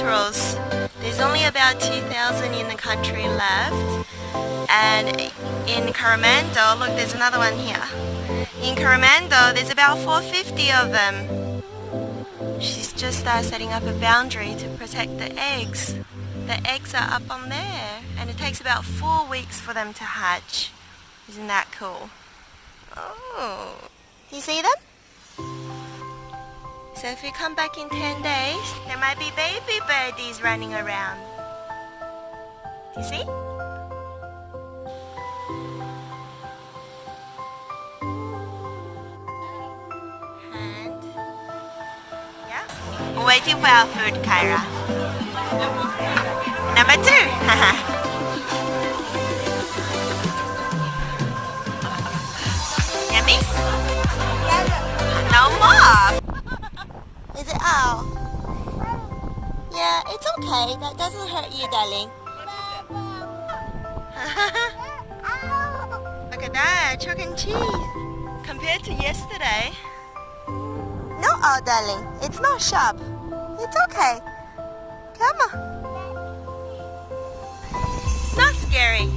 turtles. There's only about 2,000 in the country left. And in Coromandel, look, there's another one here. In Coromandel, there's about 450 of them. She's just setting up a boundary to protect the eggs. The eggs are up on there, and it takes about 4 weeks for them to hatch. Isn't that cool? Oh, do you see them? So if we come back in 10 days, there might be baby birdies running around. Do you see? And, yeah. We're waiting for our food, Kyra. Number 2. Yummy? No more! Is it out? Yeah, it's okay. That doesn't hurt you, darling. Look at that, chalk and cheese. Compared to yesterday. No, oh, darling. It's not sharp. It's okay. Come on. Not scary.